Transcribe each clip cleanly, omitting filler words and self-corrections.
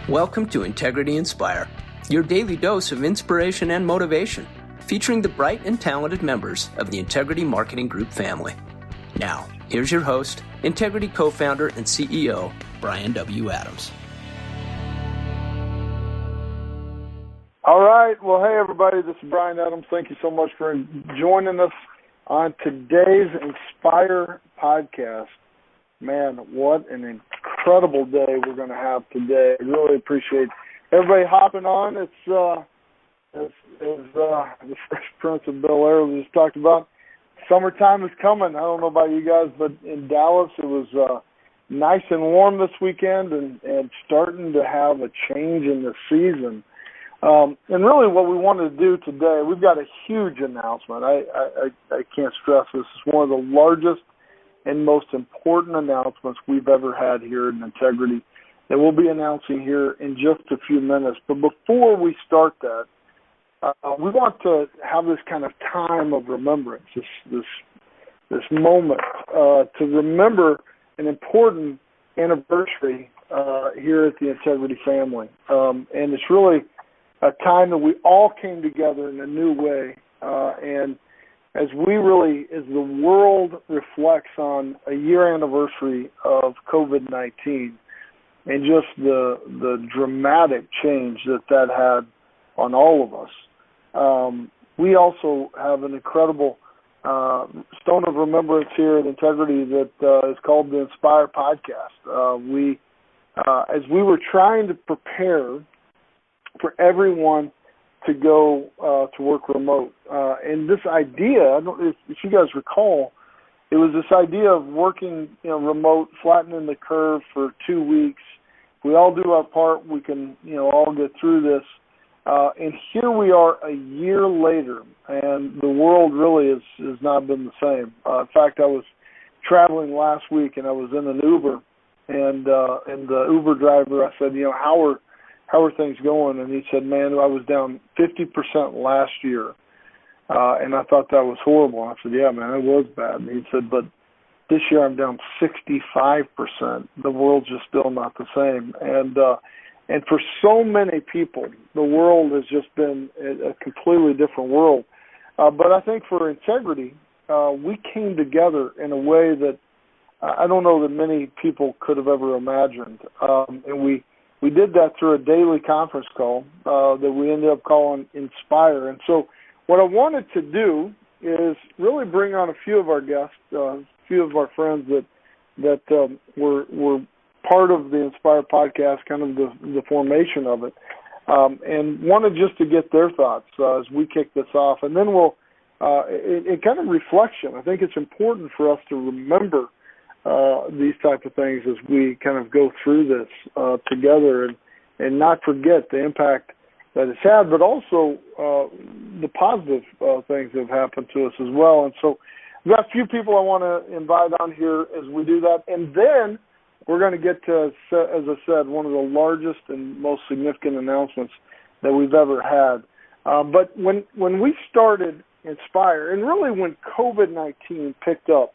Welcome to Integrity Inspire, your daily dose of inspiration and motivation, featuring the bright and talented members of the Integrity Marketing Group family. Now, here's your host, Integrity co-founder and CEO, Brian W. Adams. All right. Well, hey, everybody. This is Brian Adams. Thank you so much for joining us on today's Inspire podcast. Man, what an incredible day we're going to have today. I really appreciate everybody hopping on. It's the Fresh Prince of Bel-Air just talked about. Summertime is coming. I don't know about you guys, but in Dallas it was nice and warm this weekend and starting to have a change in the season. And really what we wanted to do today, we've got a huge announcement. I can't stress this. It's one of the largest and most important announcements we've ever had here in Integrity that we'll be announcing here in just a few minutes. But before we start that, we want to have this kind of time of remembrance, this moment to remember an important anniversary here at the Integrity family. And it's really a time that we all came together in a new way. And as the world reflects on a year anniversary of COVID-19 and just the dramatic change that had on all of us, we also have an incredible stone of remembrance here at Integrity that is called the Inspire podcast. As we were trying to prepare for everyone to go to work remote. And this idea, if you guys recall, it was this idea of working remote, flattening the curve for 2 weeks. We all do our part. We can all get through this. And here we are a year later, and the world really has not been the same. In fact, I was traveling last week, and I was in an Uber, and the Uber driver, I said, how are things going? And he said, man, I was down 50% last year. And I thought that was horrible. I said, yeah, man, it was bad. And he said, but this year I'm down 65%. The world's just still not the same. And for so many people, the world has just been a completely different world. But I think for Integrity, we came together in a way that I don't know that many people could have ever imagined. And we did that through a daily conference call that we ended up calling Inspire. And so what I wanted to do is really bring on a few of our guests, a few of our friends that were part of the Inspire podcast, kind of the formation of it, and wanted just to get their thoughts as we kick this off. And then we'll, in kind of reflection, I think it's important for us to remember these type of things as we kind of go through this together and not forget the impact that it's had, but also the positive things that have happened to us as well. And so we've got a few people I want to invite on here as we do that. And then we're going to get to, as I said, one of the largest and most significant announcements that we've ever had. But when we started Inspire, and really when COVID-19 picked up,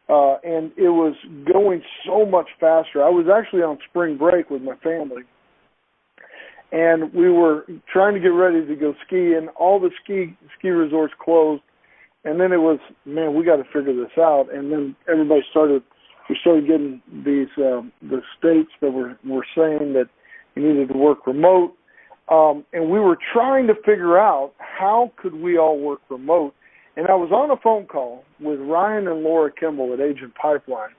and it was going so much faster. I was actually on spring break with my family, and we were trying to get ready to go ski, and all the ski resorts closed. And then it was, man, we got to figure this out. And then we started getting these the states that were saying that you needed to work remote, and we were trying to figure out how could we all work remote. And I was on a phone call with Ryan and Laura Kimball at Agent Pipeline,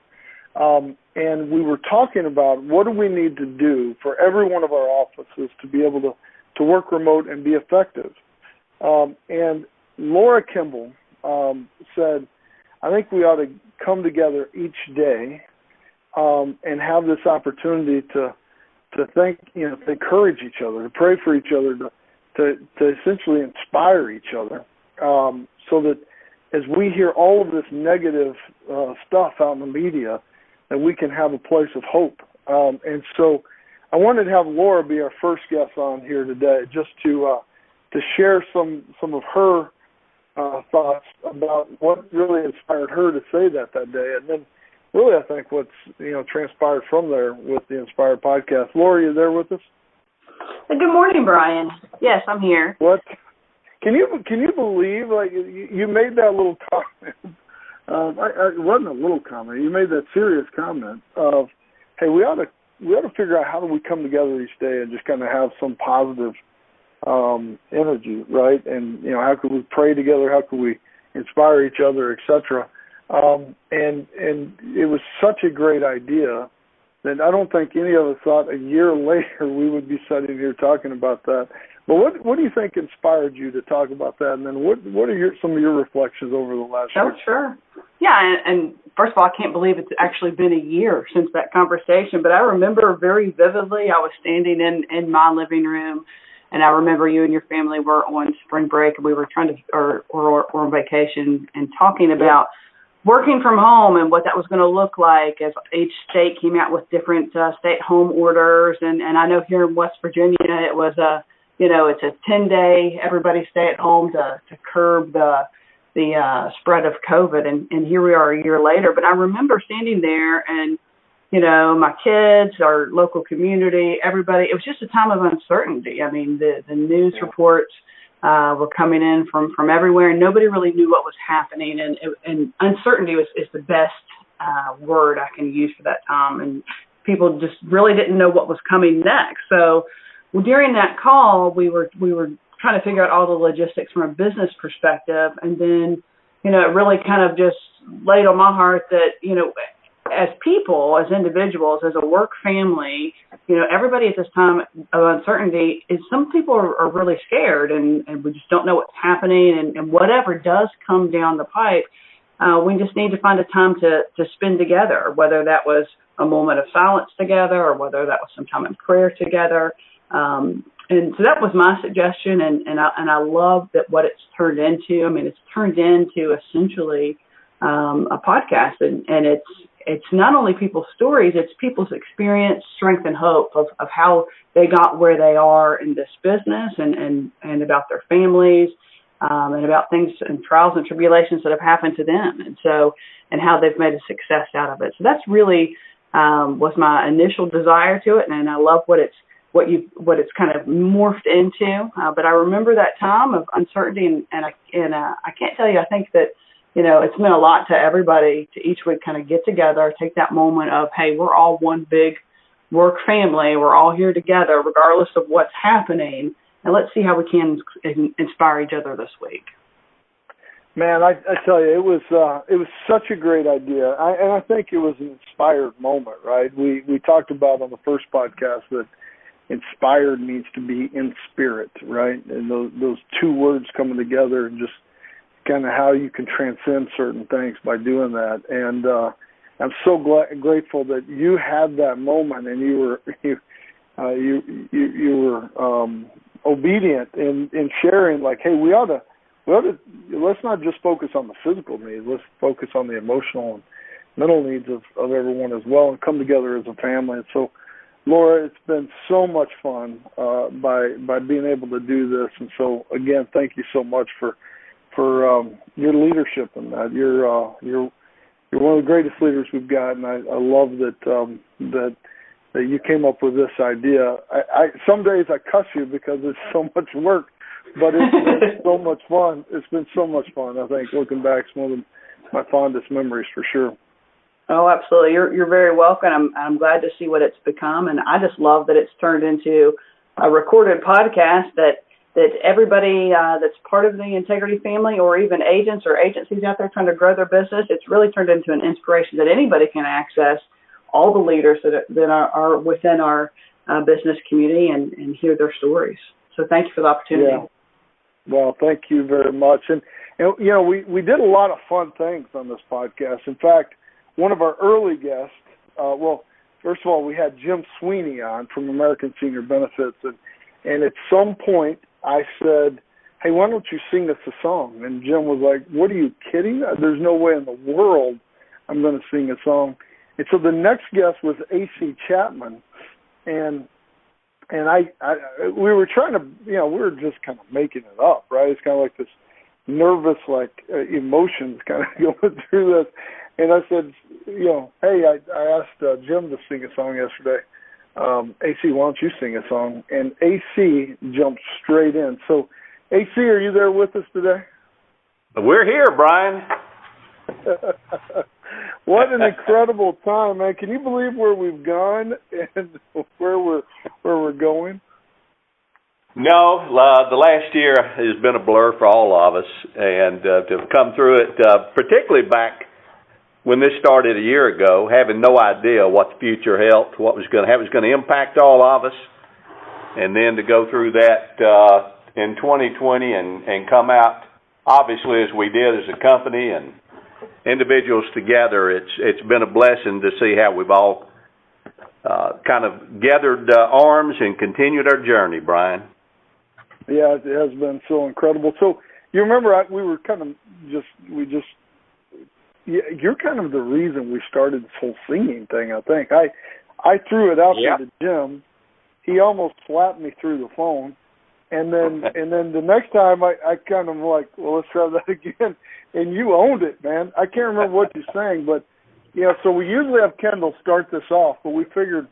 and we were talking about what do we need to do for every one of our offices to be able to work remote and be effective. And Laura Kimball said, I think we ought to come together each day and have this opportunity to think, to encourage each other, to pray for each other, to essentially inspire each other. So that as we hear all of this negative stuff out in the media, that we can have a place of hope. And so I wanted to have Laura be our first guest on here today, just to share some of her thoughts about what really inspired her to say that day. And then really, I think what's transpired from there with the Inspired podcast. Laura, you there with us? Good morning, Brian. Yes, I'm here. What? Can you believe, like, you made that little comment? It wasn't a little comment. You made that serious comment of, hey, we ought to figure out how do we come together each day and just kind of have some positive energy, right? And how can we pray together? How can we inspire each other, etc. And it was such a great idea that I don't think any of us thought a year later we would be sitting here talking about that. But what do you think inspired you to talk about that? And then what are some of your reflections over the last year? Oh, sure. Yeah, and first of all, I can't believe it's actually been a year since that conversation. But I remember very vividly, I was standing in my living room, and I remember you and your family were on spring break, and we were or on vacation and talking about working from home and what that was going to look like as each state came out with different stay-at-home orders. And I know here in West Virginia it was it's a 10-day everybody stay at home to curb the spread of COVID. And here we are a year later. But I remember standing there and, my kids, our local community, everybody, it was just a time of uncertainty. I mean, the news reports were coming in from everywhere, and nobody really knew what was happening. And uncertainty is the best word I can use for that time. And people just really didn't know what was coming next. So during that call, we were trying to figure out all the logistics from a business perspective. And then, it really kind of just laid on my heart that, as people, as individuals, as a work family, everybody at this time of uncertainty some people are really scared and we just don't know what's happening. And whatever does come down the pipe, we just need to find a time to spend together, whether that was a moment of silence together or whether that was some time in prayer together. And so that was my suggestion, and I love that what it's turned into. I mean, it's turned into essentially a podcast, and it's not only people's stories, it's people's experience, strength, and hope of how they got where they are in this business and about their families and about things and trials and tribulations that have happened to them, and how they've made a success out of it. So that's really was my initial desire to it, and I love what it's kind of morphed into. But I remember that time of uncertainty, and I can't tell you, I think that, it's meant a lot to everybody to each week kind of get together, take that moment of, hey, we're all one big work family. We're all here together, regardless of what's happening. And let's see how we can inspire each other this week. Man, I tell you, it was such a great idea. And I think it was an inspired moment, right? We talked about on the first podcast that inspired means to be in spirit, right? And those two words coming together and just kind of how you can transcend certain things by doing that. And I'm so grateful that you had that moment and you were obedient in sharing, like, hey, we ought to let's not just focus on the physical needs. Let's focus on the emotional and mental needs of everyone as well, and come together as a family. And so, Laura, it's been so much fun by being able to do this. And so, again, thank you so much for your leadership in that. You're one of the greatest leaders we've got, and I love that you came up with this idea. Some days I cuss you because it's so much work, but it's been so much fun. It's been so much fun. I think looking back, it's one of my fondest memories for sure. Oh, absolutely. You're very welcome. I'm glad to see what it's become, and I just love that it's turned into a recorded podcast that everybody that's part of the Integrity family, or even agents or agencies out there trying to grow their business, it's really turned into an inspiration that anybody can access, all the leaders that are within our business community and hear their stories. So thank you for the opportunity. Yeah. Well, thank you very much. And we did a lot of fun things on this podcast. In fact, one of our early guests, first of all, we had Jim Sweeney on from American Senior Benefits, and at some point I said, hey, why don't you sing us a song? And Jim was like, what, are you kidding? There's no way in the world I'm going to sing a song. And so the next guest was A.C. Chapman, and we were trying to, we were just kind of making it up, right? It's kind of like this nervous, emotions kind of going through this. and I said, hey, I asked Jim to sing a song yesterday. AC, why don't you sing a song? And AC jumped straight in. So, AC, are you there with us today? We're here, Brian. What an incredible time, man! Can you believe where we've gone and where we're going? No, the last year has been a blur for all of us, and to come through it, particularly back when this started a year ago, having no idea what the future held, what was going to impact all of us, and then to go through that in 2020 and come out obviously as we did as a company and individuals together, it's been a blessing to see how we've all kind of gathered arms and continued our journey, Brian. Yeah, it has been so incredible. So you remember we were kind of you're kind of the reason we started this whole singing thing, I think. I threw it out there to Jim. He almost slapped me through the phone. And then the next time I kind of like, well, let's try that again. And you owned it, man. I can't remember what you sang, but so we usually have Kendall start this off, but we figured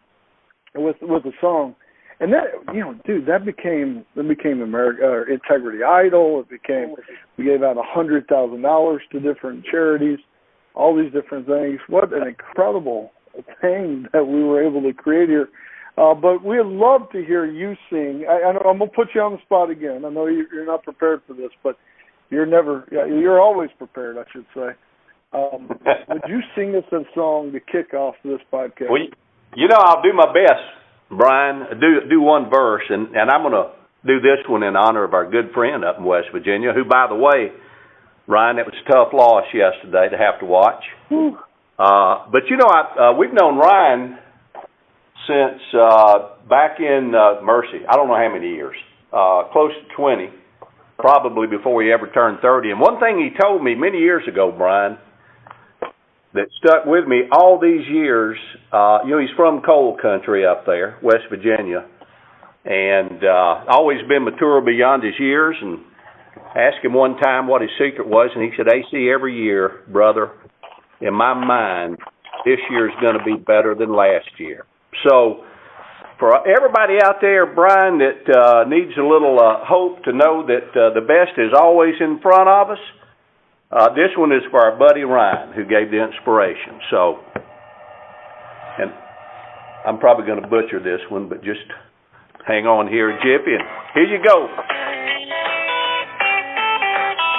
with a song. And that, dude, that became Integrity Idol. We gave out $100,000 to different charities, all these different things. What an incredible thing that we were able to create here. But we'd love to hear you sing. I know I'm going to put you on the spot again. I know you're not prepared for this, but you're always prepared, I should say. Would you sing us a song to kick off this podcast? Well, I'll do my best, Brian. Do one verse, and I'm going to do this one in honor of our good friend up in West Virginia, who, by the way, Ryan, it was a tough loss yesterday to have to watch. But, we've known Ryan since back in Mercy. I don't know how many years, close to 20, probably before he ever turned 30. And one thing he told me many years ago, Brian, that stuck with me all these years, he's from coal country up there, West Virginia, and always been mature beyond his years. And asked him one time what his secret was, and he said, AC, every year, brother, in my mind, this year's going to be better than last year. So for everybody out there, Brian, that needs a little hope to know that the best is always in front of us, this one is for our buddy Ryan, who gave the inspiration. So, and I'm probably going to butcher this one, but just hang on here, Jippy, and here you go.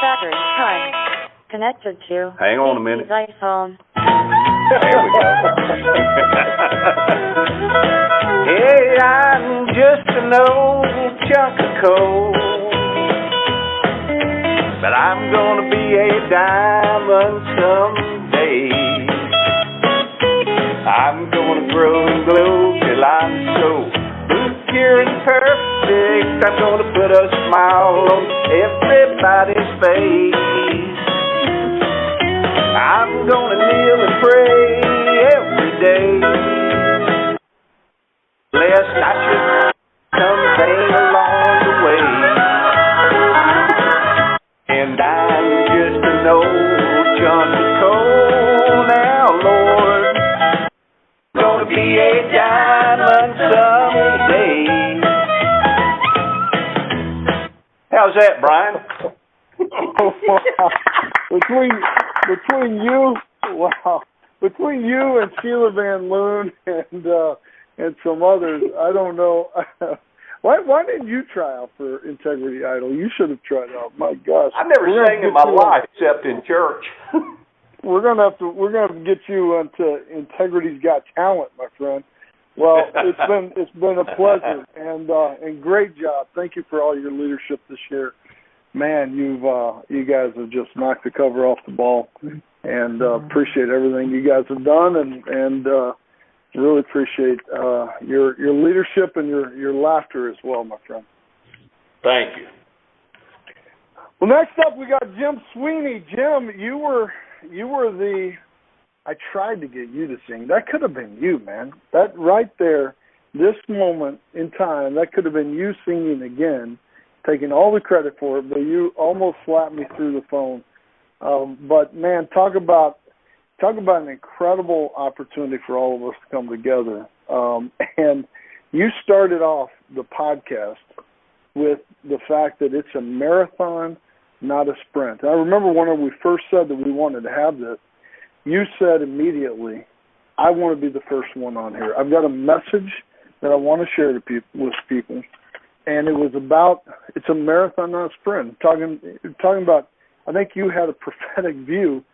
Battery time. Connected to. Hang on a minute. iPhone. There we go. Hey, I'm just an old chunk of coal, but I'm gonna be a diamond someday. I'm gonna grow and glow till I'm so pure and perfect. I'm gonna put a smile on everybody's face. I'm gonna kneel and pray every day, lest I should something along the way. And I'm just an old chunk of coal now, Lord. Gonna be a diamond someday. How's that, Brian? Oh, wow. Between you and Sheila Van Loon and some others, I don't know. Why didn't you try out for Integrity Idol? You should have tried out. My gosh, I've never sang in my life except in church. We're gonna have to get you onto Integrity's Got Talent, my friend. Well, it's been a pleasure and great job. Thank you for all your leadership this year. Man, you guys have just knocked the cover off the ball, and appreciate everything you guys have done, and really appreciate your leadership and your laughter as well, my friend. Thank you. Well, next up we got Jim Sweeney. Jim, you were the. I tried to get you to sing. That could have been you, man. That right there, this moment in time, that could have been you singing again. Taking all the credit for it, but you almost slapped me through the phone. But man, talk about talk about an incredible opportunity for all of us to come together. And you started off the podcast with the fact that it's a marathon, not a sprint. I remember when we first said that we wanted to have this, you said immediately, I want to be the first one on here. I've got a message that I want to share with people. And it was about, it's a marathon, not a sprint. Talking about, I think you had a prophetic view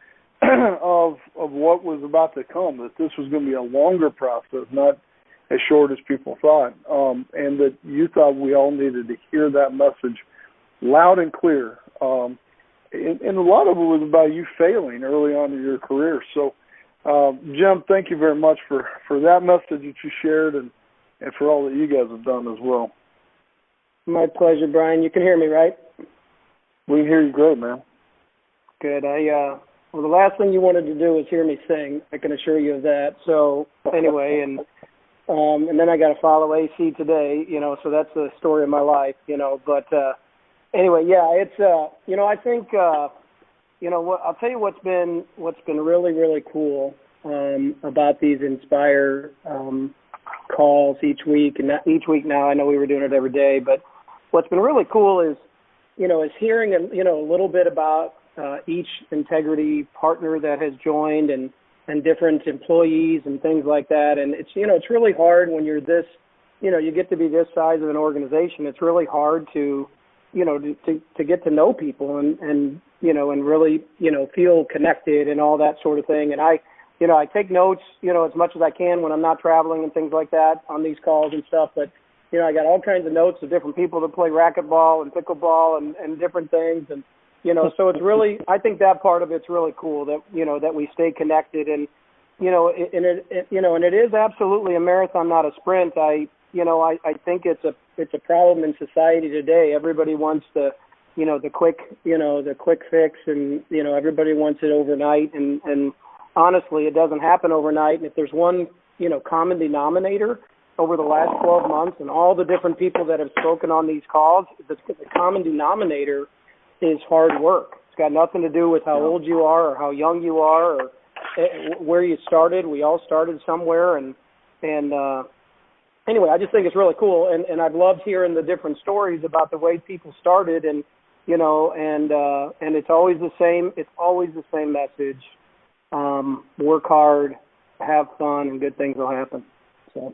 of what was about to come, that this was going to be a longer process, not as short as people thought, and that you thought we all needed to hear that message loud and clear. And a lot of it was about you failing early on in your career. So, Jim, thank you very much for that message that you shared and for all that you guys have done as well. My pleasure, Brian. You can hear me, right? We can hear you great, man. Good. Well, the last thing you wanted to do was hear me sing. I can assure you of that. So anyway, and then I got to follow AC today, so that's the story of my life, But anyway, yeah, it's I think I'll tell you what's been really, really cool about these Inspire calls each week, and each week now. I know we were doing it every day, but what's been really cool is hearing a little bit about each Integrity partner that has joined and different employees and things like that. And it's it's really hard when you're this, you get to be this size of an organization. It's really hard to to get to know people and really feel connected and all that sort of thing. And I take notes as much as I can when I'm not traveling and things like that on these calls and stuff. But I got all kinds of notes of different people that play racquetball and pickleball and different things. And so it's really, I think that part of it's really cool that that we stay connected and and it is absolutely a marathon, not a sprint. I think it's a problem in society today. Everybody wants the quick fix, and everybody wants it overnight, and honestly, it doesn't happen overnight. And if there's one common denominator over the last 12 months and all the different people that have spoken on these calls, the common denominator is hard work. It's got nothing to do with how old you are or how young you are or where you started. We all started somewhere, and anyway, I just think it's really cool, and I've loved hearing the different stories about the way people started, and and it's always the same. It's always the same message: work hard, have fun, and good things will happen. So.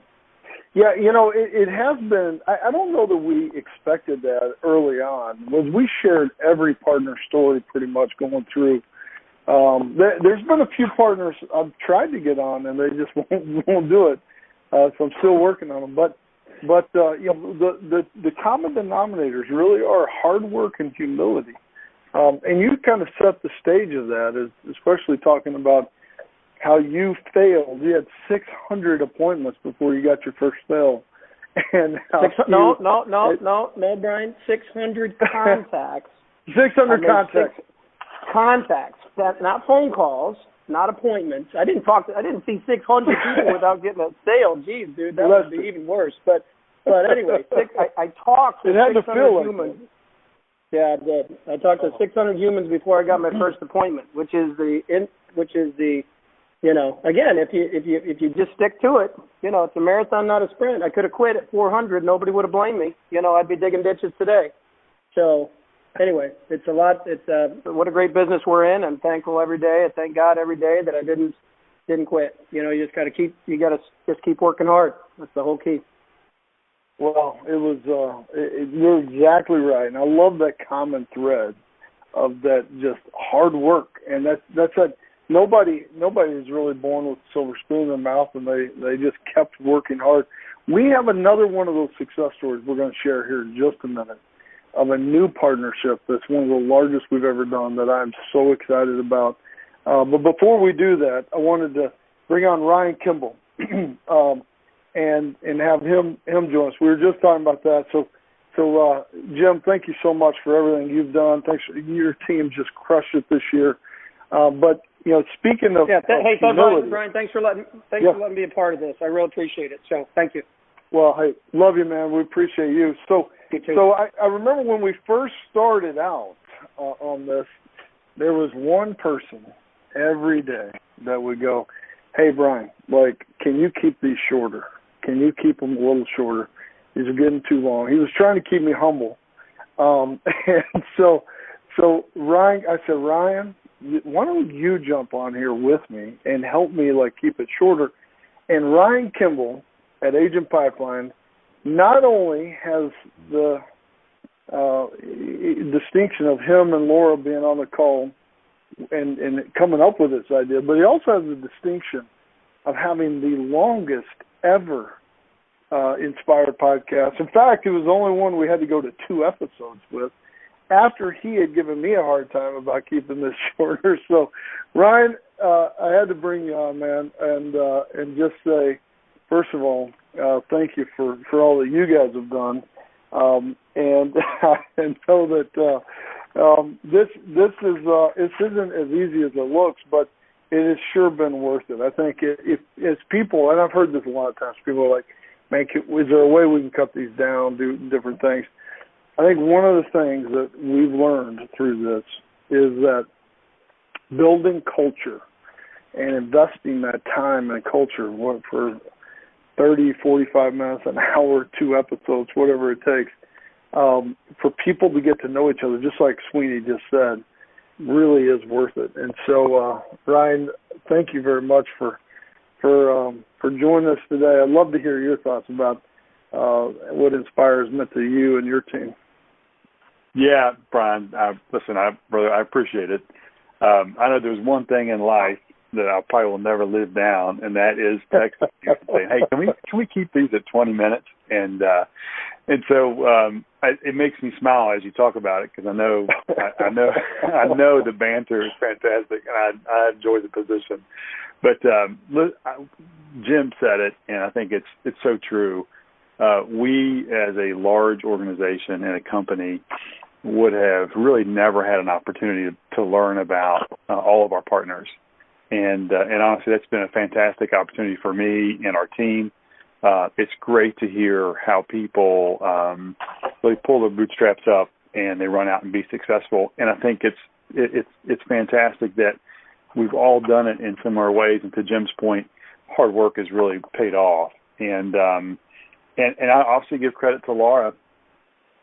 Yeah, it has been, I don't know that we expected that early on. We shared every partner story pretty much going through. There's been a few partners I've tried to get on, and they just won't do it. So I'm still working on them. But the common denominators really are hard work and humility. And you kind of set the stage of that, especially talking about how you failed. You had 600 appointments before you got your first sale. And no, Brian. 600 contacts. 600 contacts. Contacts. Not phone calls, not appointments. I didn't see 600 people without getting a sale. Jeez, dude, that would be even worse. But anyway, I talked to 600 humans. Yeah, I did. I talked to 600 humans before I got my first appointment, which is the again, if you just stick to it, it's a marathon, not a sprint. I could have quit at 400. Nobody would have blamed me. I'd be digging ditches today. So anyway, it's a lot. It's what a great business we're in. I'm thankful every day. I thank God every day that I didn't quit. You just got to just keep working hard. That's the whole key. Well, it was, you're exactly right. And I love that common thread of that just hard work. And that's a, nobody is really born with a silver spoon in their mouth, and they just kept working hard. We have another one of those success stories we're going to share here in just a minute of a new partnership that's one of the largest we've ever done that I'm so excited about. But before we do that, I wanted to bring on Ryan Kimball and have him join us. We were just talking about that. So Jim, thank you so much for everything you've done. Thanks. Your team just crushed it this year. But speaking of humility, Brian, thanks for letting me be a part of this. I really appreciate it. So thank you. Well, hey, love you, man. We appreciate you. So I remember when we first started out on this, there was one person every day that would go, hey, Brian, like, can you keep these shorter? Can you keep them a little shorter? These are getting too long. He was trying to keep me humble. And so Ryan, I said, Ryan, why don't you jump on here with me and help me, like, keep it shorter? And Ryan Kimball at Agent Pipeline not only has the distinction of him and Laura being on the call and coming up with this idea, but he also has the distinction of having the longest ever Inspired podcast. In fact, it was the only one we had to go to 2 episodes with after he had given me a hard time about keeping this shorter. So, Ryan, I had to bring you on, man, and just say, first of all, thank you for all that you guys have done, and know that this isn't as easy as it looks, but it has sure been worth it. I think if as people, and I've heard this a lot of times, people are like, man, is there a way we can cut these down, do different things? I think one of the things that we've learned through this is that building culture and investing that time in culture for 30, 45 minutes, an hour, 2 episodes, whatever it takes, for people to get to know each other, just like Sweeney just said, really is worth it. And so, Ryan, thank you very much for joining us today. I'd love to hear your thoughts about what Inspire has meant to you and your team. Yeah, Brian, brother, I appreciate it. I know there's one thing in life that I probably will never live down, and that is texting you and saying, "Hey, can we keep these at 20 minutes?" And so it makes me smile as you talk about it, because I know the banter is fantastic, and I enjoy the position. But Jim said it, and I think it's so true. We, as a large organization and a company, would have really never had an opportunity to learn about all of our partners. And honestly, that's been a fantastic opportunity for me and our team. It's great to hear how people really pull their bootstraps up and they run out and be successful. And I think it's fantastic that we've all done it in similar ways. And to Jim's point, hard work has really paid off. And I obviously give credit to Laura.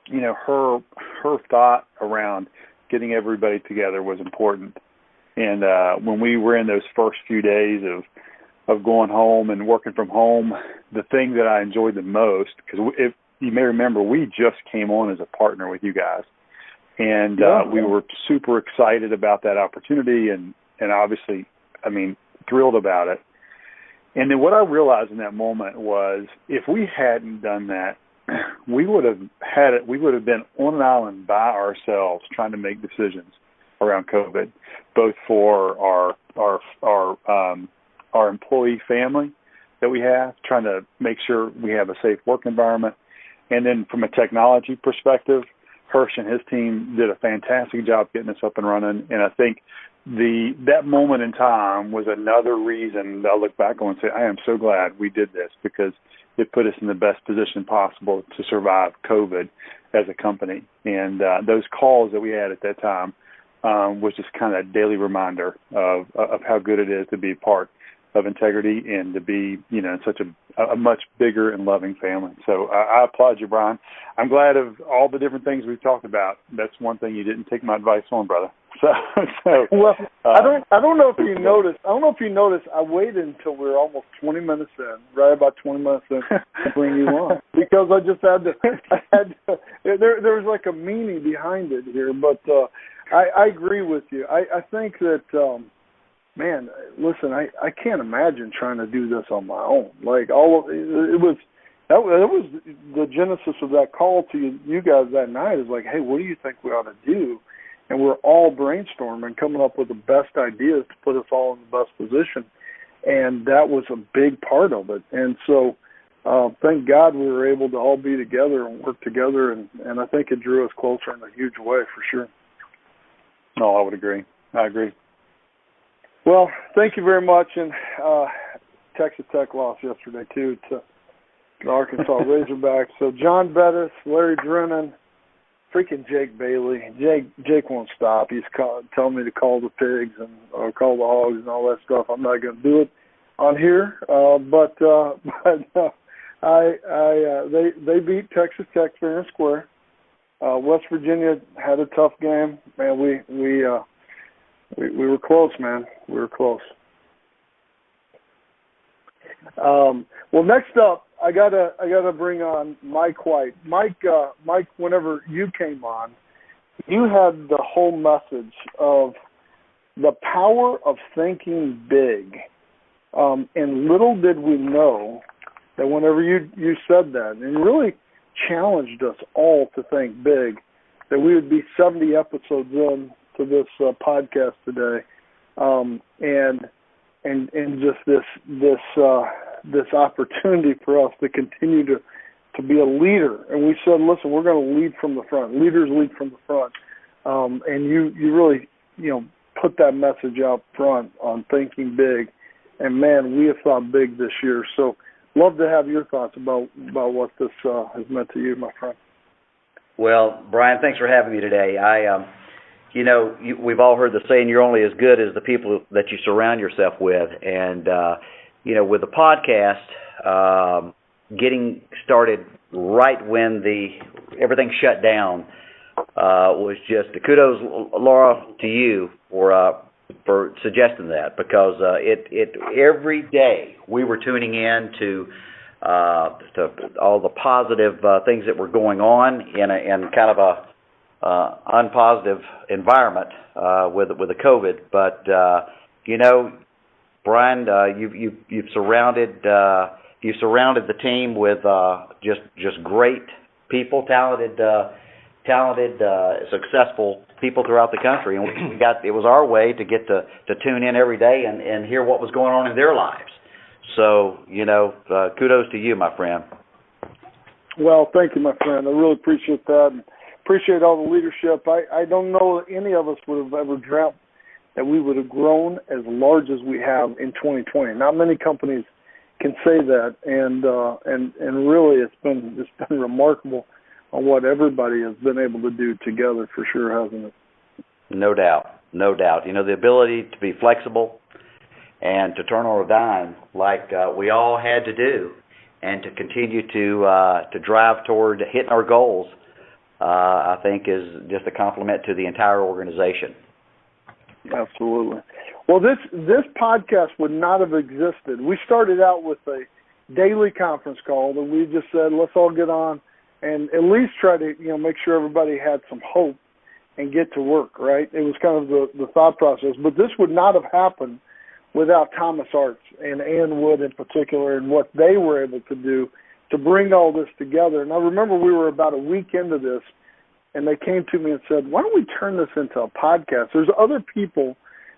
You know, her thought around getting everybody together was important. And when we were in those first few days of going home and working from home, the thing that I enjoyed the most, because if you may remember, we just came on as a partner with you guys. And we were super excited about that opportunity and obviously, I mean, thrilled about it. And then what I realized in that moment was if we hadn't done that, we would have been on an island by ourselves trying to make decisions around COVID, both for our employee family that we have, trying to make sure we have a safe work environment. And then from a technology perspective, Hirsch and his team did a fantastic job getting us up and running. And I think that moment in time was another reason that I look back on and say, I am so glad we did this, because it put us in the best position possible to survive COVID as a company. And those calls that we had at that time was just kind of a daily reminder of how good it is to be part of Integrity and to be, you know, in such a much bigger and loving family. So I applaud you, Brian. I'm glad of all the different things we've talked about. That's one thing you didn't take my advice on, brother. Well, I don't know if you noticed. I don't know if you noticed. I waited until we were almost 20 minutes in, right about 20 minutes in, to bring you on, because I just had to. There was like a meaning behind it here, but I agree with you. I think that. Man, listen, I can't imagine trying to do this on my own. Like it was the genesis of that call to you guys that night is like, hey, what do you think we ought to do? And we're all brainstorming, coming up with the best ideas to put us all in the best position. And that was a big part of it. And so thank God we were able to all be together and work together. And I think it drew us closer in a huge way for sure. No, I would agree. I agree. Well, thank you very much. And Texas Tech lost yesterday, too, to the Arkansas Razorbacks. So John Bettis, Larry Drennan, freaking Jake Bailey. Jake won't stop. He's telling me to call the pigs or call the hogs and all that stuff. I'm not going to do it on here, but they beat Texas Tech fair and square. West Virginia had a tough game. Man, we were close, man. We were close. Well, next up, I gotta bring on Mike White. Mike, whenever you came on, you had the whole message of the power of thinking big. And little did we know that whenever you said that, and really challenged us all to think big, that we would be 70 episodes in to this podcast today, and just this opportunity for us to continue to be a leader. And we said, listen, we're going to lead from the front. Leaders lead from the front. And you really, put that message out front on thinking big. And man, we have thought big this year. So love to have your thoughts about what this has meant to you, my friend. Well, Brian, thanks for having me today. We've all heard the saying, you're only as good as the people that you surround yourself with. And, with the podcast, getting started right when everything shut down, was just kudos, Laura, to you for suggesting that, because every day we were tuning in to all the positive things that were going on in kind of a unpositive environment with the COVID. But Brian, you've surrounded the team with just great people, talented, successful people throughout the country, and it was our way to get to tune in every day and hear what was going on in their lives. So kudos to you, my friend. Well, thank you, my friend. I really appreciate that. And appreciate all the leadership. I don't know that any of us would have ever dreamt that we would have grown as large as we have in 2020. Not many companies can say that, and really it's been remarkable on what everybody has been able to do together, for sure, hasn't it? No doubt. The ability to be flexible and to turn on a dime like we all had to do, and to continue to drive toward hitting our goals, I think is just a compliment to the entire organization. Absolutely. Well, this podcast would not have existed. We started out with a daily conference call that we just said, let's all get on and at least try to, make sure everybody had some hope and get to work, right? It was kind of the thought process. But this would not have happened without Thomas Arts and Ann Wood in particular, and what they were able to do to bring all this together. And I remember we were about a week into this, and they came to me and said, why don't we turn this into a podcast? There's other people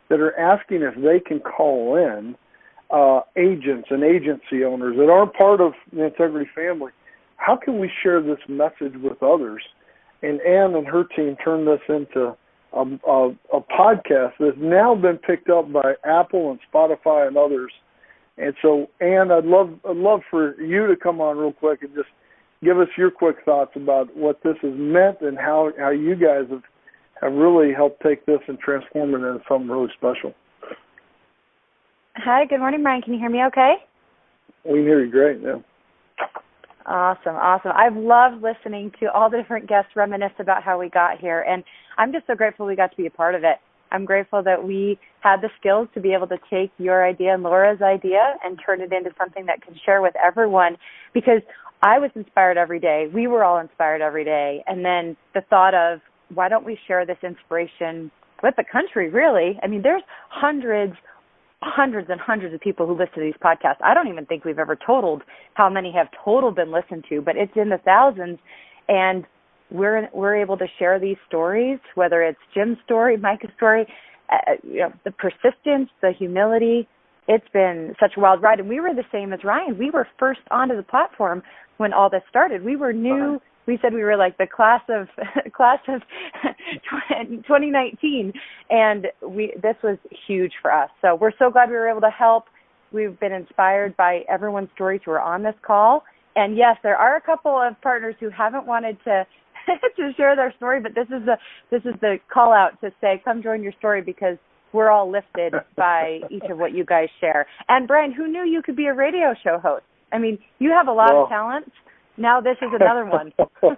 that are asking if they can call in agents and agency owners that aren't part of the Integrity family. How can we share this message with others? And Ann and her team turned this into a podcast that's now been picked up by Apple and Spotify and others. And so, Ann, I'd love for you to come on real quick and just give us your quick thoughts about what this has meant and how you guys have really helped take this and transform it into something really special. Hi, good morning, Brian. Can you hear me okay? We can hear you great, yeah. Awesome. I've loved listening to all the different guests reminisce about how we got here, and I'm just so grateful we got to be a part of it. I'm grateful that we had the skills to be able to take your idea and Laura's idea and turn it into something that can share with everyone, because I was inspired every day. We were all inspired every day. And then the thought of, why don't we share this inspiration with the country, really? I mean, there's hundreds and hundreds of people who listen to these podcasts. I don't even think we've ever totaled how many have been listened to, but it's in the thousands. And we're able to share these stories, whether it's Jim's story, Micah's story, the persistence, the humility. It's been such a wild ride. And we were the same as Ryan. We were first onto the platform when all this started. We were new. We said we were like the class of 2019, and this was huge for us. So we're so glad we were able to help. We've been inspired by everyone's stories who are on this call. And yes, there are a couple of partners who haven't wanted to to share their story, but this is the call out to say, come join your story, because we're all lifted by each of what you guys share. And Brian, who knew you could be a radio show host? I mean, you have a lot of talents. Now this is another one.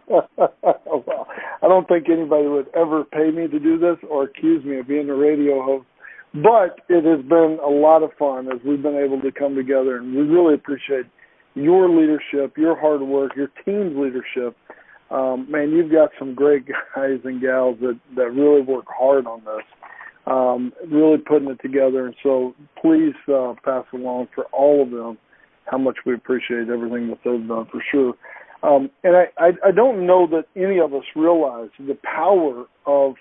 Well, I don't think anybody would ever pay me to do this or accuse me of being a radio host. But it has been a lot of fun as we've been able to come together, and we really appreciate your leadership, your hard work, your team's leadership. Man, you've got some great guys and gals that really work hard on this, really putting it together. And so please pass along for all of them how much we appreciate everything that they've done, for sure. And I don't know that any of us realize the power of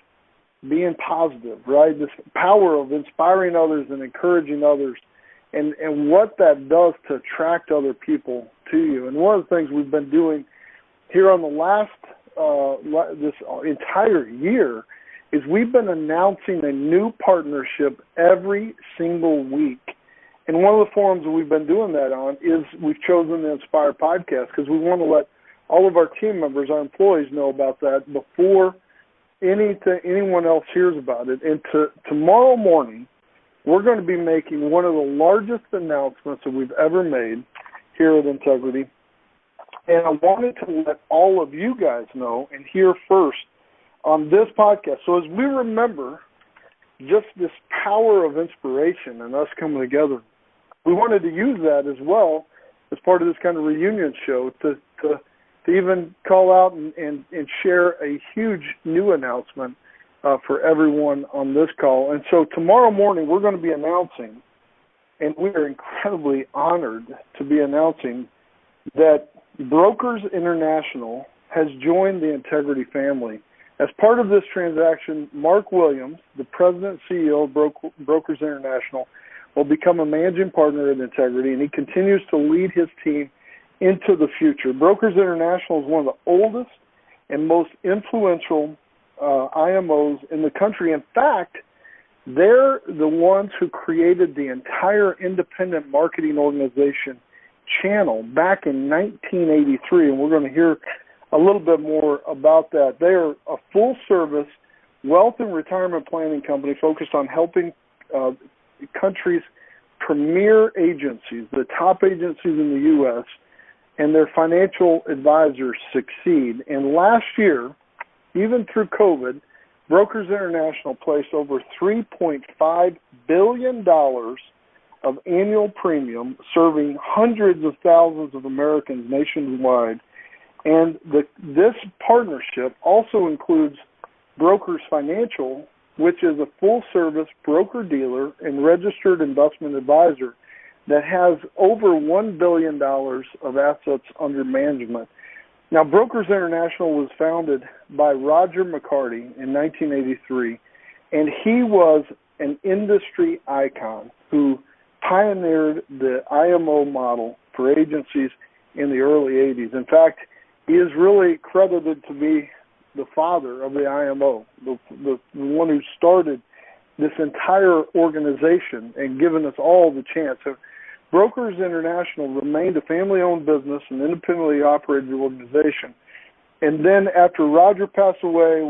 being positive, right? This power of inspiring others and encouraging others, and what that does to attract other people to you. And one of the things we've been doing here on the this entire year is we've been announcing a new partnership every single week. And one of the forums that we've been doing that on is we've chosen the Inspire podcast, because we want to let all of our team members, our employees, know about that before anyone else hears about it. And tomorrow morning, we're going to be making one of the largest announcements that we've ever made here at Integrity. And I wanted to let all of you guys know and hear first on this podcast. So as we remember just this power of inspiration and us coming together, we wanted to use that as well as part of this kind of reunion show to even call out and share a huge new announcement for everyone on this call. And so tomorrow morning we're going to be announcing, and we are incredibly honored to be announcing, that Brokers International has joined the Integrity family. As part of this transaction, Mark Williams, the president and CEO of Brokers International, will become a managing partner at Integrity, and he continues to lead his team into the future. Brokers International is one of the oldest and most influential IMOs in the country. In fact, they're the ones who created the entire independent marketing organization channel back in 1983, and we're going to hear a little bit more about that. They are a full-service wealth and retirement planning company focused on helping countries' premier agencies, the top agencies in the U.S., and their financial advisors succeed. And last year, even through COVID, Brokers International placed over $3.5 billion of annual premium, serving hundreds of thousands of Americans nationwide. And this partnership also includes Brokers Financial, which is a full-service broker-dealer and registered investment advisor that has over $1 billion of assets under management. Now, Brokers International was founded by Roger McCarty in 1983, and he was an industry icon who pioneered the IMO model for agencies in the early 80s. In fact, he is really credited to be the father of the IMO, the one who started this entire organization and given us all the chance. So Brokers International remained a family-owned business, an independently operated organization. And then after Roger passed away,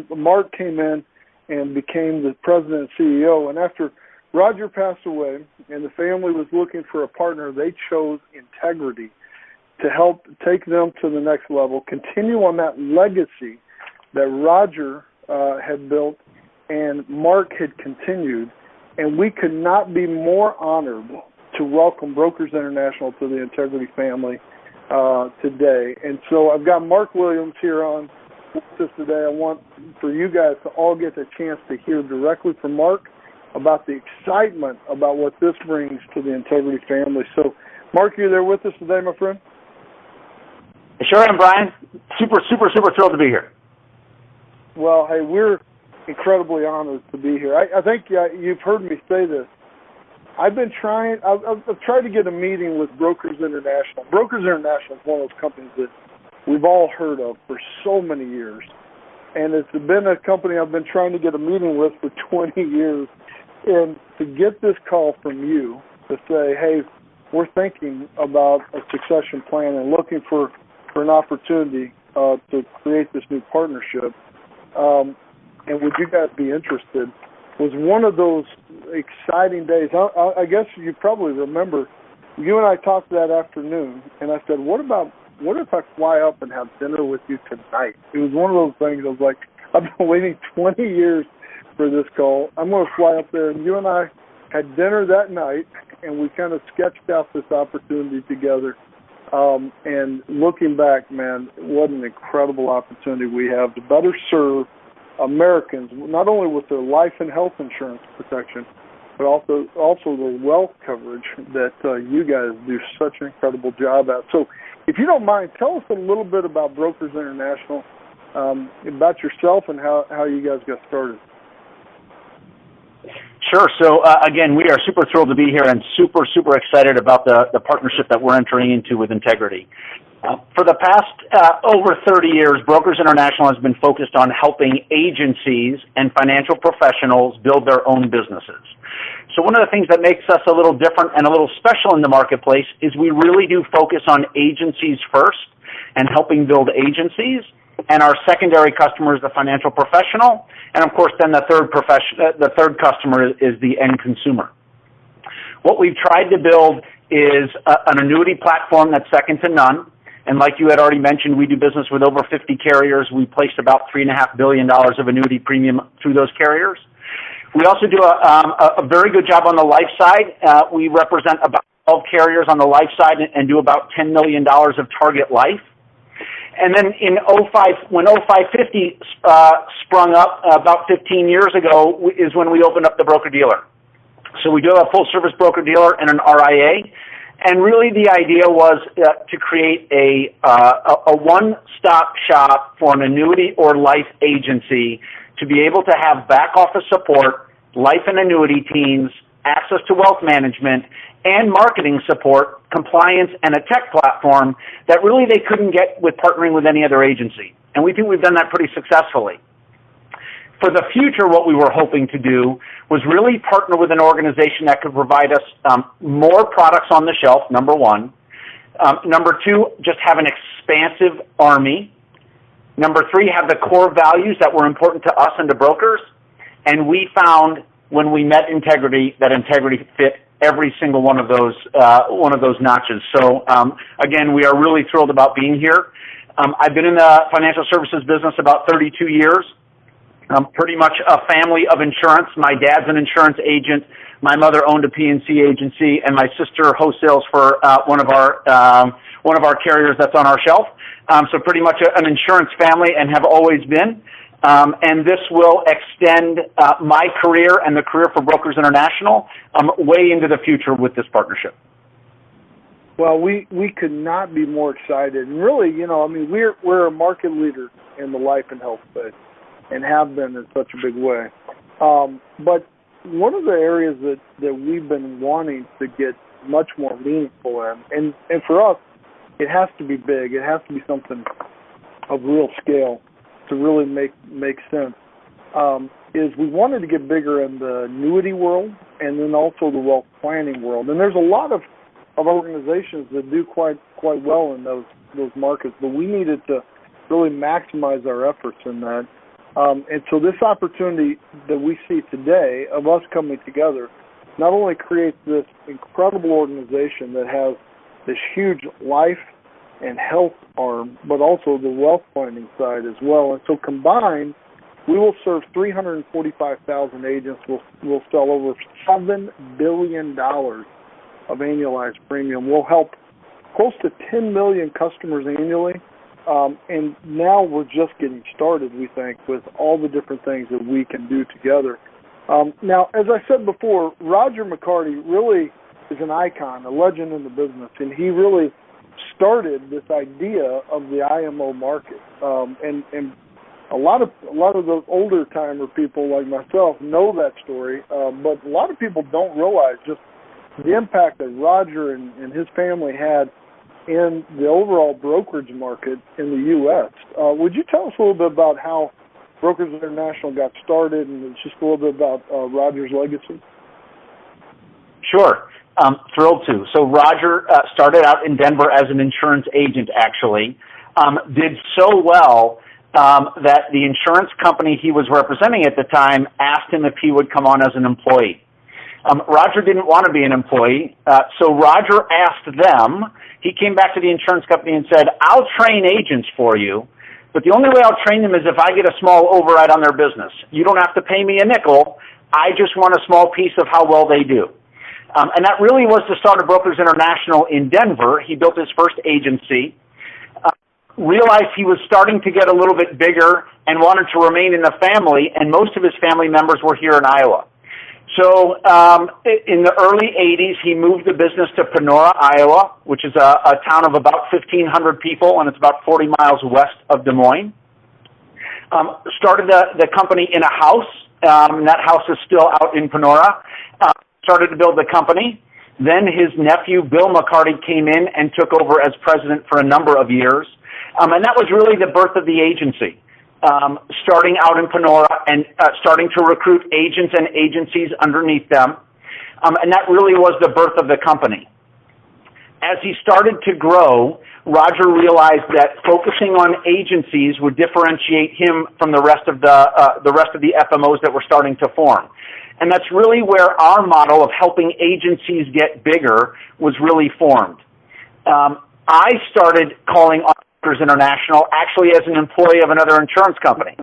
Mark came in and became the president and CEO. And after Roger passed away and the family was looking for a partner, they chose Integrity to help take them to the next level, continue on that legacy that Roger had built and Mark had continued. And we could not be more honored to welcome Brokers International to the Integrity family today. And so I've got Mark Williams here on with us today. I want for you guys to all get the chance to hear directly from Mark about the excitement about what this brings to the Integrity family. So, Mark, you there with us today, my friend? Sure am, Brian. Super thrilled to be here. Well, hey, we're incredibly honored to be here. I think you've heard me say this. I've tried to get a meeting with Brokers International. Brokers International is one of those companies that we've all heard of for so many years. And it's been a company I've been trying to get a meeting with for 20 years. And to get this call from you to say, hey, we're thinking about a succession plan and looking for an opportunity to create this new partnership, and would you guys be interested, was one of those exciting days. I guess you probably remember, you and I talked that afternoon, and I said, what if I fly up and have dinner with you tonight? It was one of those things I was like, I've been waiting 20 years for this call. I'm going to fly up there, and you and I had dinner that night, and we kind of sketched out this opportunity together. And looking back, man, what an incredible opportunity we have to better serve Americans, not only with their life and health insurance protection, but also the wealth coverage that you guys do such an incredible job at. So if you don't mind, tell us a little bit about Brokers International, about yourself and how you guys got started. Sure. So, again, we are super thrilled to be here and super, super excited about the partnership that we're entering into with Integrity. For the past over 30 years, Brokers International has been focused on helping agencies and financial professionals build their own businesses. So one of the things that makes us a little different and a little special in the marketplace is we really do focus on agencies first and helping build agencies, and our secondary customer is the financial professional, and of course then the third customer is the end consumer. What we've tried to build is an annuity platform that's second to none. And like you had already mentioned, we do business with over 50 carriers. We placed about $3.5 billion of annuity premium through those carriers. We also do a very good job on the life side. We represent about 12 carriers on the life side and do about $10 million of target life. And then in 05, when 0550 sprung up about 15 years ago, is when we opened up the broker-dealer. So we do have a full-service broker-dealer and an RIA. And really the idea was to create a one-stop shop for an annuity or life agency to be able to have back-office support, life and annuity teams, access to wealth management, and marketing support, compliance, and a tech platform that really they couldn't get with partnering with any other agency. And we think we've done that pretty successfully. For the future, what we were hoping to do was really partner with an organization that could provide us more products on the shelf, number one. Number two, just have an expansive army. Number three, have the core values that were important to us and to brokers. And we found when we met Integrity that Integrity fit every single one of those notches. So again, we are really thrilled about being here. I've been in the financial services business about 32 years. I'm pretty much a family of insurance. My dad's an insurance agent. My mother owned a P&C agency, and my sister wholesales for one of our carriers that's on our shelf. So pretty much an insurance family, and have always been. And this will extend my career and the career for Brokers International way into the future with this partnership. Well, we could not be more excited. And really, we're a market leader in the life and health space, and have been in such a big way. But one of the areas that we've been wanting to get much more meaningful in, and for us, it has to be big. It has to be something of real scale to really make sense, is we wanted to get bigger in the annuity world and then also the wealth planning world. And there's a lot of organizations that do quite well in those markets, but we needed to really maximize our efforts in that. And so this opportunity that we see today of us coming together not only creates this incredible organization that has this huge life and health arm, but also the wealth planning side as well. And so combined, we will serve 345,000 agents. We'll sell over $7 billion of annualized premium. We'll help close to 10 million customers annually. And now we're just getting started, we think, with all the different things that we can do together. Now, as I said before, Roger McCarty really is an icon, a legend in the business, and he really started this idea of the IMO market. And a lot of the older timer people like myself know that story, but a lot of people don't realize just the impact that Roger and his family had in the overall brokerage market in the U.S. Would you tell us a little bit about how Brokers International got started and just a little bit about Roger's legacy? Sure. Thrilled to. So Roger started out in Denver as an insurance agent, actually. did so well that the insurance company he was representing at the time asked him if he would come on as an employee. Roger didn't want to be an employee, so Roger asked them. He came back to the insurance company and said, I'll train agents for you, but the only way I'll train them is if I get a small override on their business. You don't have to pay me a nickel. I just want a small piece of how well they do. And that really was the start of Brokers International in Denver. He built his first agency, realized he was starting to get a little bit bigger and wanted to remain in the family, and most of his family members were here in Iowa. So in the early 80s, he moved the business to Panora, Iowa, which is a town of about 1,500 people, and it's about 40 miles west of Des Moines. Started the company in a house, and that house is still out in Panora. Started to build the company. Then his nephew, Bill McCarty, came in and took over as president for a number of years. And that was really the birth of the agency. Starting out in Panora and starting to recruit agents and agencies underneath them. And that really was the birth of the company. As he started to grow, Roger realized that focusing on agencies would differentiate him from the rest of the FMOs that were starting to form. And that's really where our model of helping agencies get bigger was really formed. I started calling on Brokers International actually as an employee of another insurance company.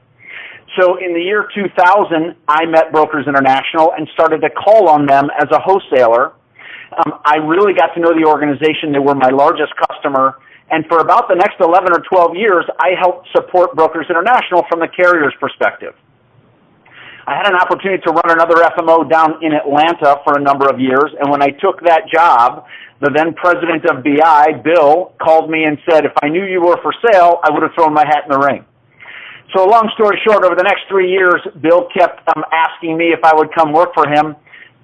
So in the year 2000, I met Brokers International and started to call on them as a wholesaler. I really got to know the organization. They were my largest customer. And for about the next 11 or 12 years, I helped support Brokers International from the carrier's perspective. I had an opportunity to run another FMO down in Atlanta for a number of years, and when I took that job, the then president of BI, Bill, called me and said, if I knew you were for sale, I would have thrown my hat in the ring. So long story short, over the next 3 years, Bill kept asking me if I would come work for him,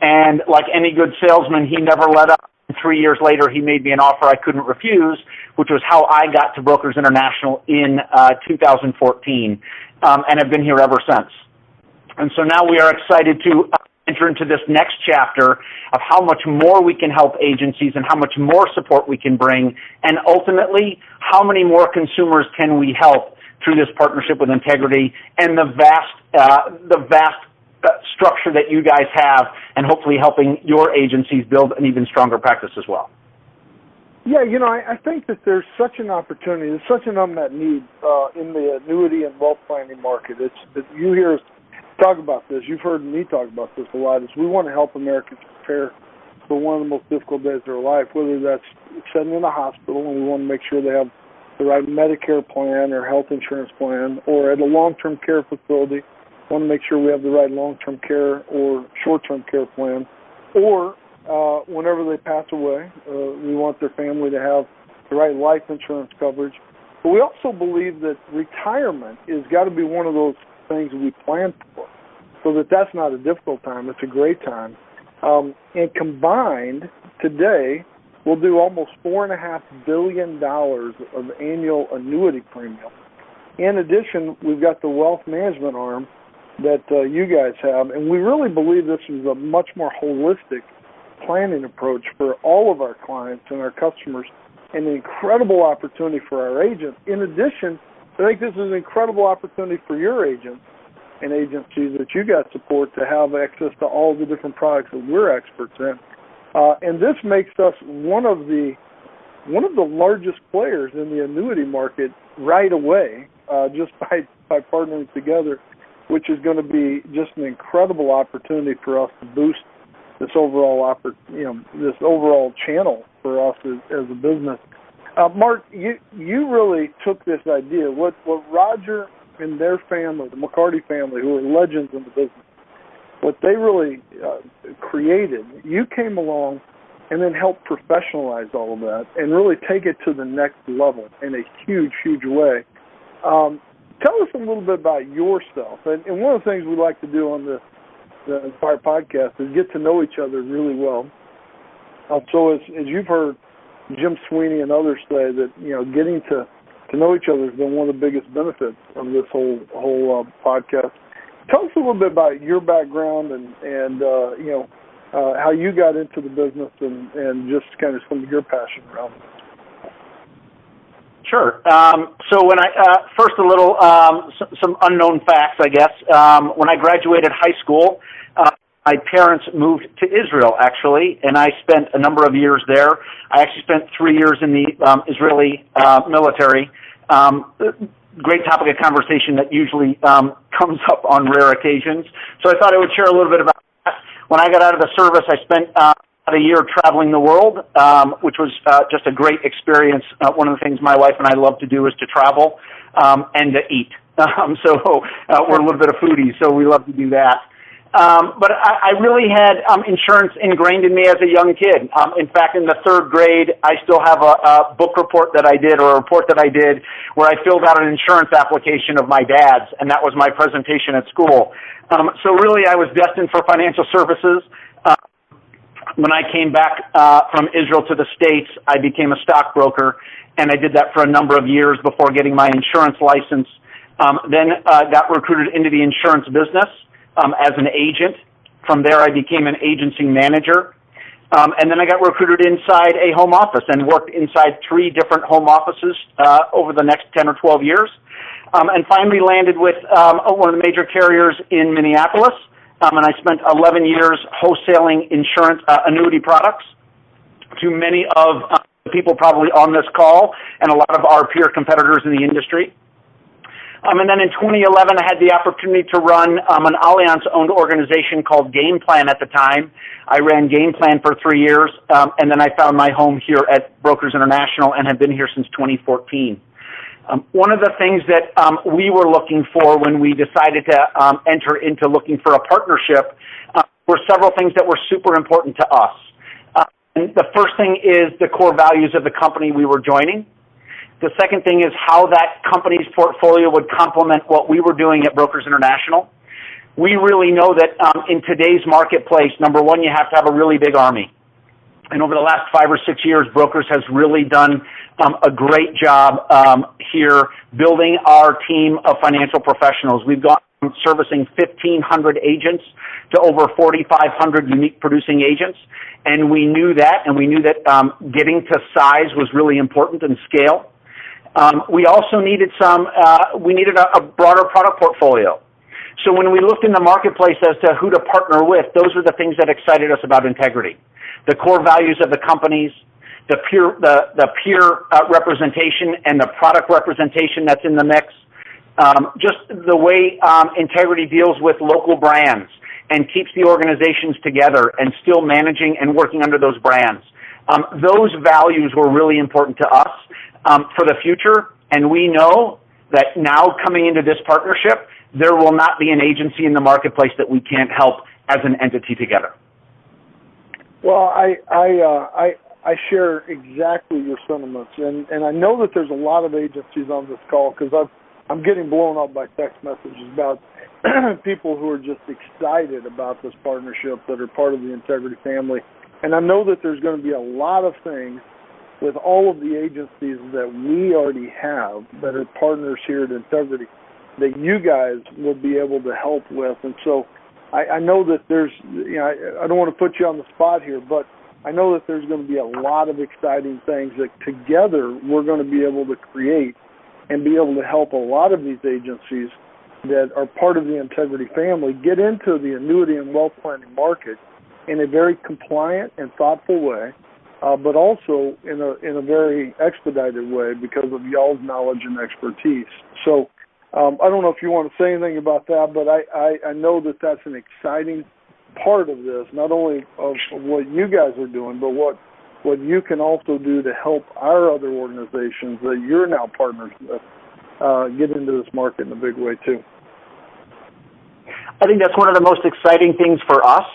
and like any good salesman, he never let up. 3 years later, he made me an offer I couldn't refuse, which was how I got to Brokers International in 2014, and have been here ever since. And so now we are excited to enter into this next chapter of how much more we can help agencies and how much more support we can bring, and ultimately, how many more consumers can we help through this partnership with Integrity and the vast structure that you guys have, and hopefully helping your agencies build an even stronger practice as well. Yeah, I think that there's such an opportunity, there's such an unmet need in the annuity and wealth planning market. You hear us talk about this. You've heard me talk about this a lot. We want to help Americans prepare for one of the most difficult days of their life, whether that's sitting in a hospital and we want to make sure they have the right Medicare plan or health insurance plan, or at a long-term care facility, want to make sure we have the right long-term care or short-term care plan, or whenever they pass away, we want their family to have the right life insurance coverage. But we also believe that retirement has got to be one of those things we plan for, so that's not a difficult time. It's a great time. And combined, today, we'll do almost $4.5 billion of annual annuity premium. In addition, we've got the wealth management arm that you guys have, and we really believe this is a much more holistic planning approach for all of our clients and our customers, and an incredible opportunity for our agents. In addition, I think this is an incredible opportunity for your agents and agencies that you guys support to have access to all the different products that we're experts in. And this makes us one of the largest players in the annuity market right away, just by partnering together, which is going to be just an incredible opportunity for us to boost this overall this overall channel for us as a business. Mark, you really took this idea. What Roger and their family, the McCarty family, who are legends in the business, what they really created, you came along and then helped professionalize all of that and really take it to the next level in a huge, huge way. Tell us a little bit about yourself. And one of the things we like to do on the Inspire podcast is get to know each other really well. So as you've heard Jim Sweeney and others say, that getting to know each other has been one of the biggest benefits of this whole podcast. Tell us a little bit about your background and how you got into the business and just kind of some of your passion around it. Sure. So when first a little, some unknown facts, I guess. When I graduated high school, my parents moved to Israel, actually, and I spent a number of years there. I actually spent 3 years in the Israeli military. Great topic of conversation that usually comes up on rare occasions. So I thought I would share a little bit about that. When I got out of the service, I spent about a year traveling the world, which was just a great experience. One of the things my wife and I love to do is to travel and to eat. So we're a little bit of foodies, so we love to do that. But I really had insurance ingrained in me as a young kid. In fact, in the third grade, I still have a book report that I did, or a report that I did, where I filled out an insurance application of my dad's, and that was my presentation at school. So really, I was destined for financial services. When I came back from Israel to the States, I became a stockbroker, and I did that for a number of years before getting my insurance license. Then got recruited into the insurance business as an agent. From there, I became an agency manager. And then I got recruited inside a home office and worked inside 3 different home offices over the next 10 or 12 years. And finally landed with one of the major carriers in Minneapolis. And I spent 11 years wholesaling insurance annuity products to many of the people probably on this call and a lot of our peer competitors in the industry. And then in 2011, I had the opportunity to run an Allianz-owned organization called Game Plan at the time. I ran Game Plan for 3 years, and then I found my home here at Brokers International and have been here since 2014. One of the things that we were looking for when we decided to enter into looking for a partnership were several things that were super important to us. And the first thing is the core values of the company we were joining. The second thing is how that company's portfolio would complement what we were doing at Brokers International. We really know that in today's marketplace, number one, you have to have a really big army. And over the last 5 or 6 years, Brokers has really done a great job here building our team of financial professionals. We've gone from servicing 1,500 agents to over 4,500 unique producing agents. And we knew that, getting to size was really important and scale. We also needed a broader product portfolio. So when we looked in the marketplace as to who to partner with, those were the things that excited us about Integrity. The core values of the companies, the peer representation and the product representation that's in the mix, just the way Integrity deals with local brands and keeps the organizations together and still managing and working under those brands. Those values were really important to us for the future, and we know that now coming into this partnership, there will not be an agency in the marketplace that we can't help as an entity together. Well, I share exactly your sentiments, and I know that there's a lot of agencies on this call because I'm getting blown up by text messages about people who are just excited about this partnership that are part of the Integrity family. And I know that there's going to be a lot of things with all of the agencies that we already have that are partners here at Integrity that you guys will be able to help with. And so I know that there's, I don't want to put you on the spot here, but I know that there's going to be a lot of exciting things that together we're going to be able to create and be able to help a lot of these agencies that are part of the Integrity family get into the annuity and wealth planning market in a very compliant and thoughtful way, but also in a very expedited way because of y'all's knowledge and expertise. So I don't know if you want to say anything about that, but I know that that's an exciting part of this, not only of what you guys are doing, but what you can also do to help our other organizations that you're now partners with get into this market in a big way too. I think that's one of the most exciting things for us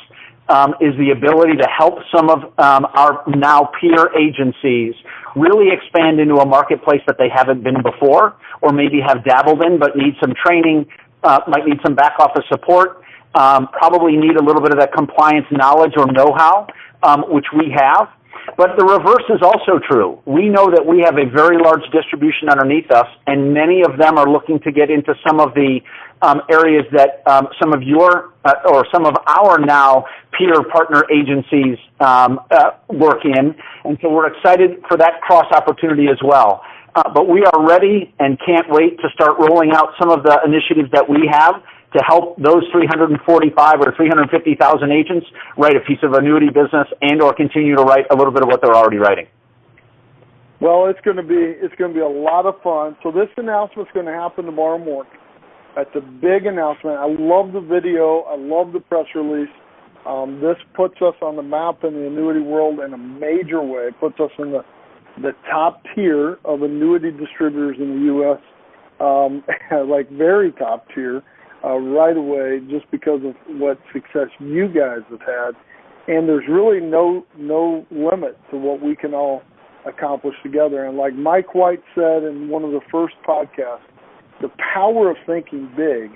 is the ability to help some of our now peer agencies really expand into a marketplace that they haven't been before or maybe have dabbled in but need some training, might need some back office support, probably need a little bit of that compliance knowledge or know-how, which we have. But the reverse is also true. We know that we have a very large distribution underneath us, and many of them are looking to get into some of the areas that some of your or some of our now peer partner agencies work in. And so we're excited for that cross opportunity as well. but we are ready and can't wait to start rolling out some of the initiatives that we have to help those 345 or 350,000 agents write a piece of annuity business and or continue to write a little bit of what they're already writing. Well, it's going to be a lot of fun. So this announcement's going to happen tomorrow morning. That's a big announcement. I love the video. I love the press release. This puts us on the map in the annuity world in a major way. It puts us in the top tier of annuity distributors in the U.S., like very top tier, right away, just because of what success you guys have had. And there's really no limit to what we can all accomplish together. And like Mike White said in one of the first podcasts, the power of thinking big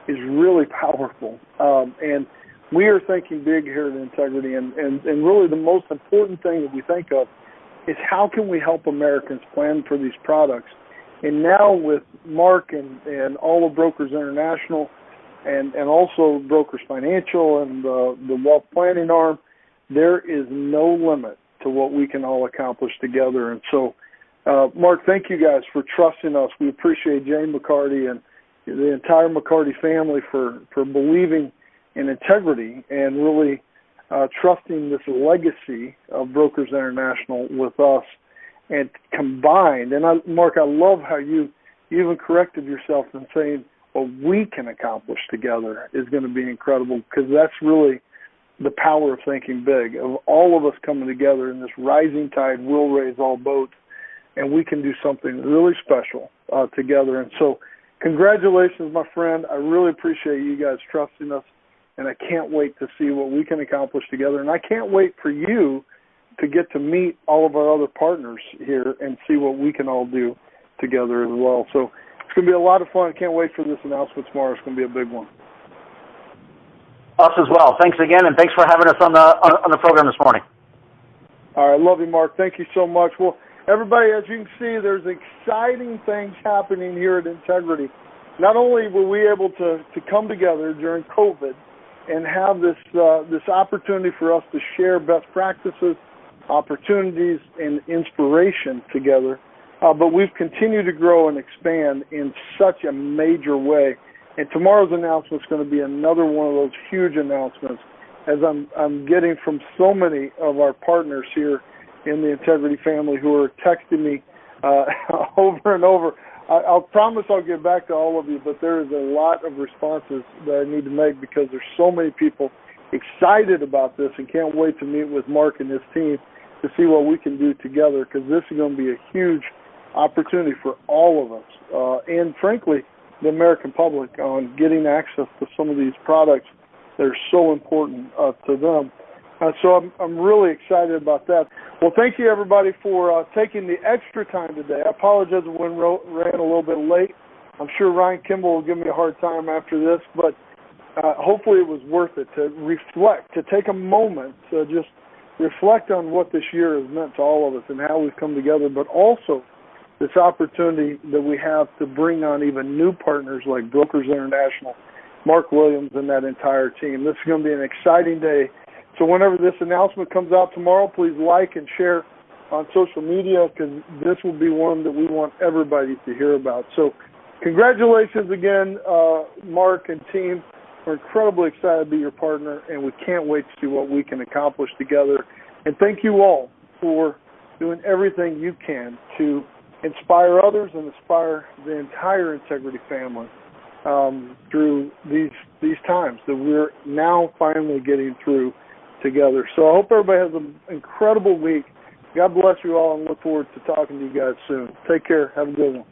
is really powerful. And we are thinking big here at Integrity. And really the most important thing that we think of is how can we help Americans plan for these products. And now with Mark and all of Brokers International and also Brokers Financial and the wealth planning arm, there is no limit to what we can all accomplish together. And so, Mark, thank you guys for trusting us. We appreciate Jane McCarty and the entire McCarty family for believing in Integrity and really trusting this legacy of Brokers International with us and combined. And Mark, I love how you even corrected yourself in saying what we can accomplish together is going to be incredible, because that's really the power of thinking big, of all of us coming together, and this rising tide will raise all boats, and we can do something really special together. And so congratulations, my friend. I really appreciate you guys trusting us, and I can't wait to see what we can accomplish together. And I can't wait for you to get to meet all of our other partners here and see what we can all do together as well. So it's going to be a lot of fun. I can't wait for this announcement tomorrow. It's going to be a big one. Us as well. Thanks again, and thanks for having us on the program this morning. All right, love you, Mark. Thank you so much. Well, everybody, as you can see, there's exciting things happening here at Integrity. Not only were we able to come together during COVID and have this opportunity for us to share best practices, opportunities, and inspiration together, but we've continued to grow and expand in such a major way. And tomorrow's announcement is going to be another one of those huge announcements, as I'm getting from so many of our partners here in the Integrity family who are texting me over and over. I'll promise I'll get back to all of you, but there is a lot of responses that I need to make because there's so many people excited about this and can't wait to meet with Mark and his team to see what we can do together, because this is going to be a huge opportunity for all of us and, frankly, the American public on getting access to some of these products that are so important to them. So I'm really excited about that. Well, thank you, everybody, for taking the extra time today. I apologize if we ran a little bit late. I'm sure Ryan Kimball will give me a hard time after this, but hopefully it was worth it to reflect, to take a moment to just reflect on what this year has meant to all of us and how we've come together, but also this opportunity that we have to bring on even new partners like Brokers International, Mark Williams, and that entire team. This is going to be an exciting day. So whenever this announcement comes out tomorrow, please like and share on social media, because this will be one that we want everybody to hear about. So congratulations again, Mark and team. We're incredibly excited to be your partner, and we can't wait to see what we can accomplish together. And thank you all for doing everything you can to inspire others and inspire the entire Integrity family through these times that we're now finally getting through together. So I hope everybody has an incredible week. God bless you all, and look forward to talking to you guys soon. Take care. Have a good one.